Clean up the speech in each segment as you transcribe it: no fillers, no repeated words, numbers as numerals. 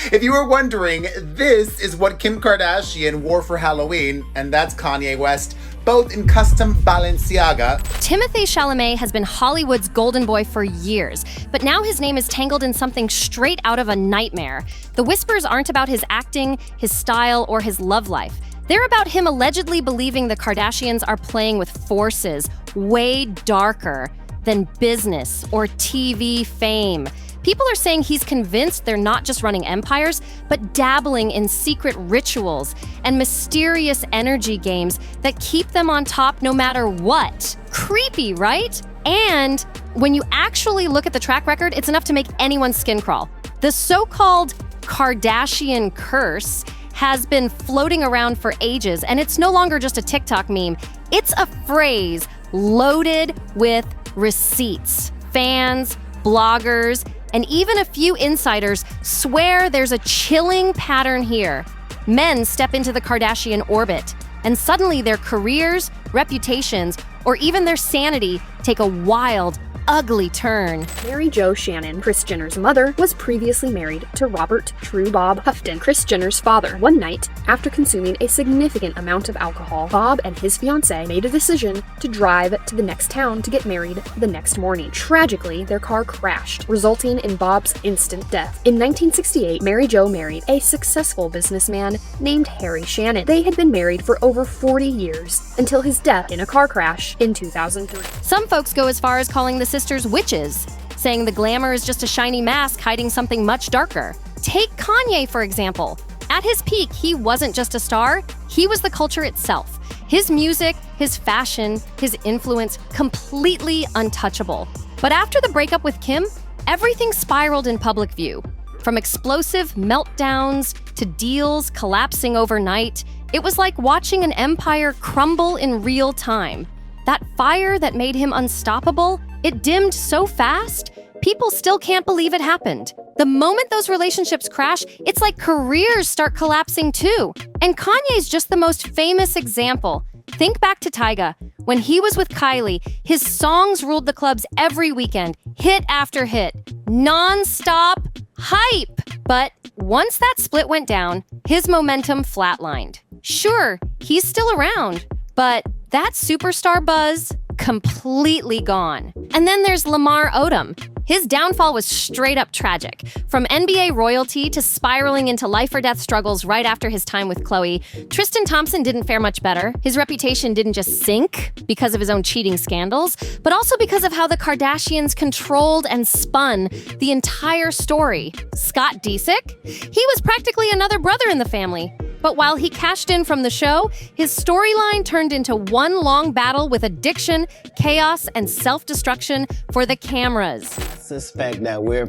If you were wondering, this is what Kim Kardashian wore for Halloween, and that's Kanye West, both in custom Balenciaga. Timothée Chalamet has been Hollywood's golden boy for years, but now his name is tangled in something straight out of a nightmare. The whispers aren't about his acting, his style, or his love life. They're about him allegedly believing the Kardashians are playing with forces way darker than business or TV fame. People are saying he's convinced they're not just running empires, but dabbling in secret rituals and mysterious energy games that keep them on top no matter what. Creepy, right? And when you actually look at the track record, it's enough to make anyone's skin crawl. The so-called Kardashian curse has been floating around for ages, and it's no longer just a TikTok meme. It's a phrase loaded with receipts. Fans, bloggers, and even a few insiders swear there's a chilling pattern here. Men step into the Kardashian orbit, and suddenly their careers, reputations, or even their sanity take a wild, ugly turn. Mary Jo Shannon, Kris Jenner's mother, was previously married to Robert True Bob Houghton, Kris Jenner's father. One night, after consuming a significant amount of alcohol, Bob and his fiancée made a decision to drive to the next town to get married the next morning. Tragically, their car crashed, resulting in Bob's instant death. In 1968, Mary Jo married a successful businessman named Harry Shannon. They had been married for over 40 years until his death in a car crash in 2003. Some folks go as far as calling the sisters witches, saying the glamour is just a shiny mask hiding something much darker. Take Kanye, for example. At his peak, he wasn't just a star, he was the culture itself. His music, his fashion, his influence, completely untouchable. But after the breakup with Kim, everything spiraled in public view. From explosive meltdowns to deals collapsing overnight, it was like watching an empire crumble in real time. That fire that made him unstoppable, it dimmed so fast, people still can't believe it happened. The moment those relationships crash, it's like careers start collapsing too. And Kanye's just the most famous example. Think back to Tyga. When he was with Kylie, his songs ruled the clubs every weekend, hit after hit, non-stop hype. But once that split went down, his momentum flatlined. Sure, he's still around, but that superstar buzz, completely gone. And then there's Lamar Odom. His downfall was straight up tragic. From NBA royalty to spiraling into life or death struggles right after his time with Khloe, Tristan Thompson didn't fare much better. His reputation didn't just sink because of his own cheating scandals, but also because of how the Kardashians controlled and spun the entire story. Scott Disick? He was practically another brother in the family. But while he cashed in from the show, his storyline turned into one long battle with addiction, chaos, and self-destruction for the cameras. I suspect that we're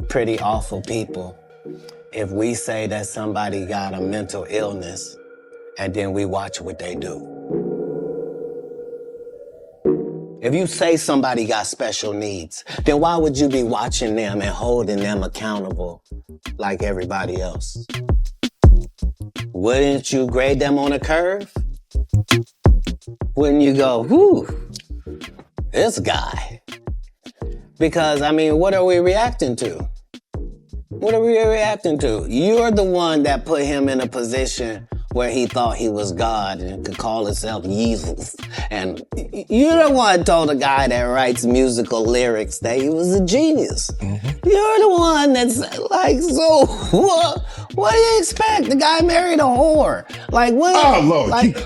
pretty awful people if we say that somebody got a mental illness and then we watch what they do. If you say somebody got special needs, then why would you be watching them and holding them accountable like everybody else? Wouldn't you grade them on a curve? Wouldn't you go, whew, this guy? Because, I mean, what are we reacting to? What are we reacting to? You're the one that put him in a position where he thought he was God and could call himself Jesus. And you're the one told a guy that writes musical lyrics that he was a genius. Mm-hmm. You're the one that's like, so what do you expect? The guy married a whore. Like, what? Oh, Lord. Like,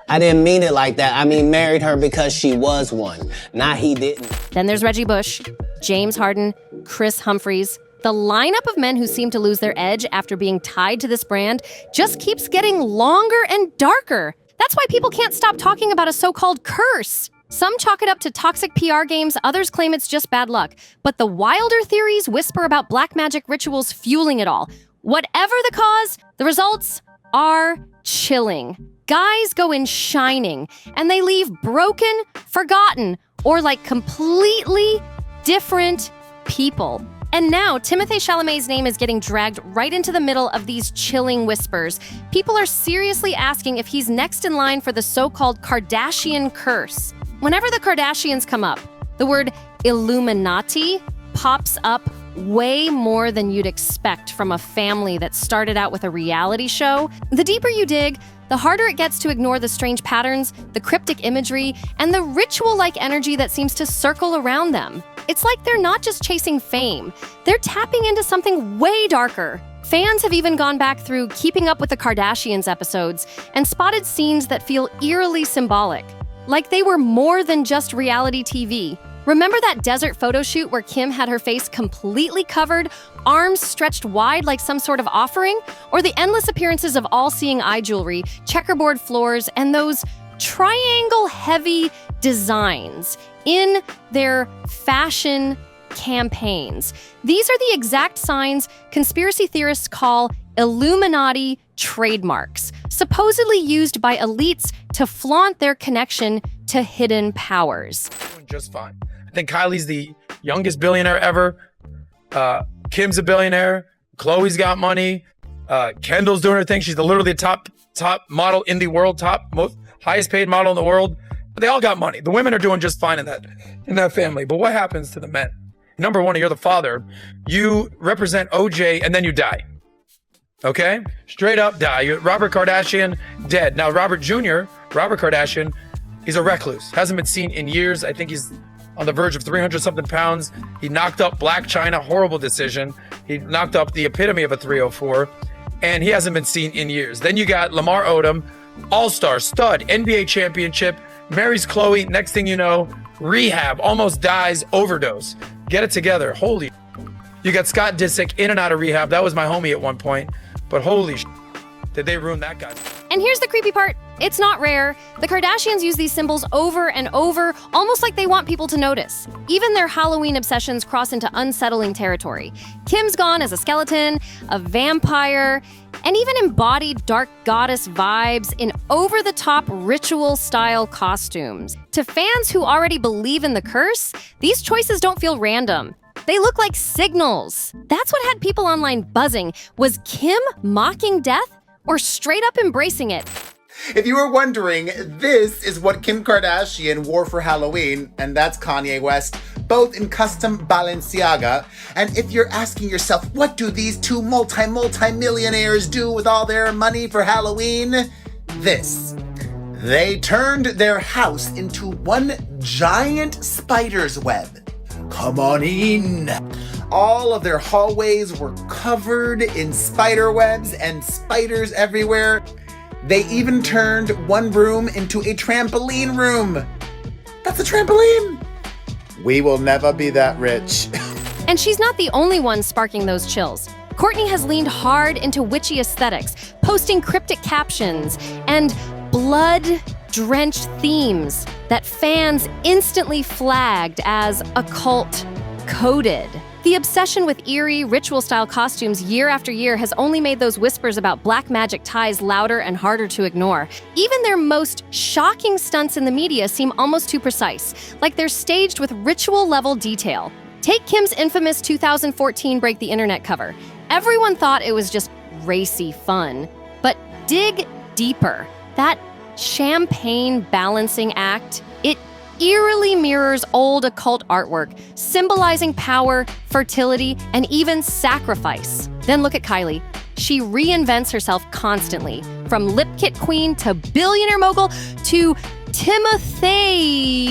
I didn't mean it like that. I mean, married her because she was one. Not he didn't. Then there's Reggie Bush, James Harden, Chris Humphries. The lineup of men who seem to lose their edge after being tied to this brand just keeps getting longer and darker. That's why people can't stop talking about a so-called curse. Some chalk it up to toxic PR games, others claim it's just bad luck. But the wilder theories whisper about black magic rituals fueling it all. Whatever the cause, the results are chilling. Guys go in shining, and they leave broken, forgotten, or like completely different people. And now, Timothée Chalamet's name is getting dragged right into the middle of these chilling whispers. People are seriously asking if he's next in line for the so-called Kardashian curse. Whenever the Kardashians come up, the word Illuminati pops up way more than you'd expect from a family that started out with a reality show. The deeper you dig, the harder it gets to ignore the strange patterns, the cryptic imagery, and the ritual-like energy that seems to circle around them. It's like they're not just chasing fame, they're tapping into something way darker. Fans have even gone back through Keeping Up with the Kardashians episodes and spotted scenes that feel eerily symbolic, like they were more than just reality TV. Remember that desert photo shoot where Kim had her face completely covered, arms stretched wide like some sort of offering? Or the endless appearances of all-seeing eye jewelry, checkerboard floors, and those triangle-heavy designs in their fashion campaigns. These are the exact signs conspiracy theorists call Illuminati trademarks, supposedly used by elites to flaunt their connection to hidden powers. Doing just fine. I think Kylie's the youngest billionaire ever. Kim's a billionaire. Khloe's got money. Kendall's doing her thing. She's literally the top model in the world, highest paid model in the world. They all got money. The women are doing just fine in that family. But what happens to the men? Number one, you're the father. You represent OJ and then you die. Okay? Straight up die. Robert Kardashian, dead. Now, Robert Kardashian, he's a recluse. Hasn't been seen in years. I think he's on the verge of 300-something pounds. He knocked up Black China. Horrible decision. He knocked up the epitome of a 304. And he hasn't been seen in years. Then you got Lamar Odom, all-star, stud, NBA championship, marries Khloe. Next thing you know, rehab, almost dies, overdose. Get it together. Holy. You got Scott Disick in and out of rehab. That was my homie at one point. But holy did they ruin that guy. And here's the creepy part. It's not rare. The Kardashians use these symbols over and over, almost like they want people to notice. Even their Halloween obsessions cross into unsettling territory. Kim's gone as a skeleton, a vampire, and even embodied dark goddess vibes in over-the-top ritual-style costumes. To fans who already believe in the curse, these choices don't feel random. They look like signals. That's what had people online buzzing. Was Kim mocking death or straight up embracing it? If you were wondering, this is what Kim Kardashian wore for Halloween, and that's Kanye West, both in custom Balenciaga. And if you're asking yourself, what do these two multi-millionaires do with all their money for Halloween? This. They turned their house into one giant spider's web. Come on in. All of their hallways were covered in spider webs and spiders everywhere. They even turned one room into a trampoline room. That's a trampoline. We will never be that rich. And she's not the only one sparking those chills. Kourtney has leaned hard into witchy aesthetics, posting cryptic captions and blood-drenched themes that fans instantly flagged as occult-coded. The obsession with eerie, ritual-style costumes year after year has only made those whispers about black magic ties louder and harder to ignore. Even their most shocking stunts in the media seem almost too precise, like they're staged with ritual-level detail. Take Kim's infamous 2014 Break the Internet cover. Everyone thought it was just racy fun. But dig deeper. That champagne balancing act, it eerily mirrors old occult artwork, symbolizing power, fertility, and even sacrifice. Then look at Kylie. She reinvents herself constantly, from lip kit queen to billionaire mogul to Timothee's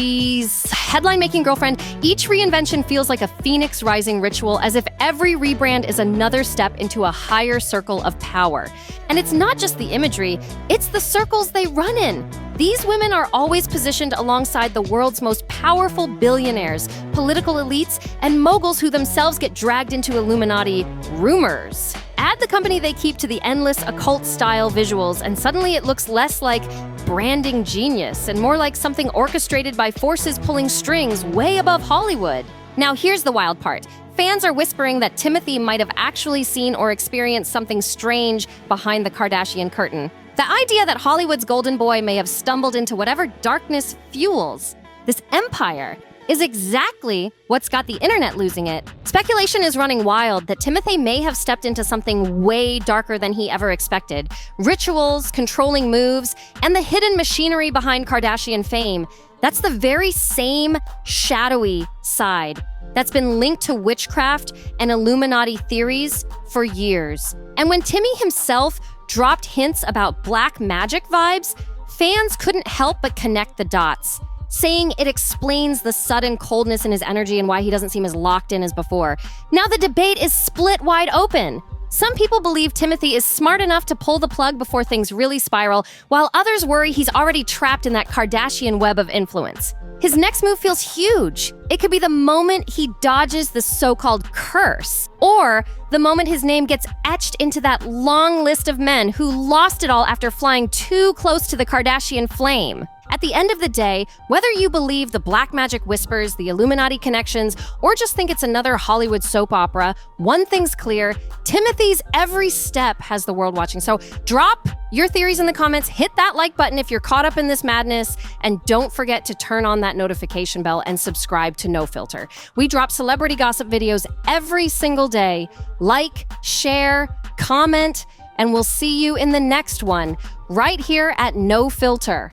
headline-making girlfriend. Each reinvention feels like a phoenix rising ritual, as if every rebrand is another step into a higher circle of power. And it's not just the imagery, it's the circles they run in. These women are always positioned alongside the world's most powerful billionaires, political elites, and moguls who themselves get dragged into Illuminati rumors. Add the company they keep to the endless occult-style visuals, and suddenly it looks less like branding genius and more like something orchestrated by forces pulling strings way above Hollywood. Now here's the wild part. Fans are whispering that Timothee might have actually seen or experienced something strange behind the Kardashian curtain. The idea that Hollywood's golden boy may have stumbled into whatever darkness fuels this empire is exactly what's got the internet losing it. Speculation is running wild that Timothée may have stepped into something way darker than he ever expected. Rituals, controlling moves, and the hidden machinery behind Kardashian fame. That's the very same shadowy side that's been linked to witchcraft and Illuminati theories for years. And when Timmy himself dropped hints about black magic vibes, fans couldn't help but connect the dots, saying it explains the sudden coldness in his energy and why he doesn't seem as locked in as before. Now the debate is split wide open. Some people believe Timothee is smart enough to pull the plug before things really spiral, while others worry he's already trapped in that Kardashian web of influence. His next move feels huge. It could be the moment he dodges the so-called curse, or the moment his name gets etched into that long list of men who lost it all after flying too close to the Kardashian flame. At the end of the day, whether you believe the black magic whispers, the Illuminati connections, or just think it's another Hollywood soap opera, one thing's clear: Timothee's every step has the world watching. So drop your theories in the comments, hit that like button if you're caught up in this madness, and don't forget to turn on that notification bell and subscribe to NoFilter. We drop celebrity gossip videos every single day. Like, share, comment, and we'll see you in the next one right here at NoFilter.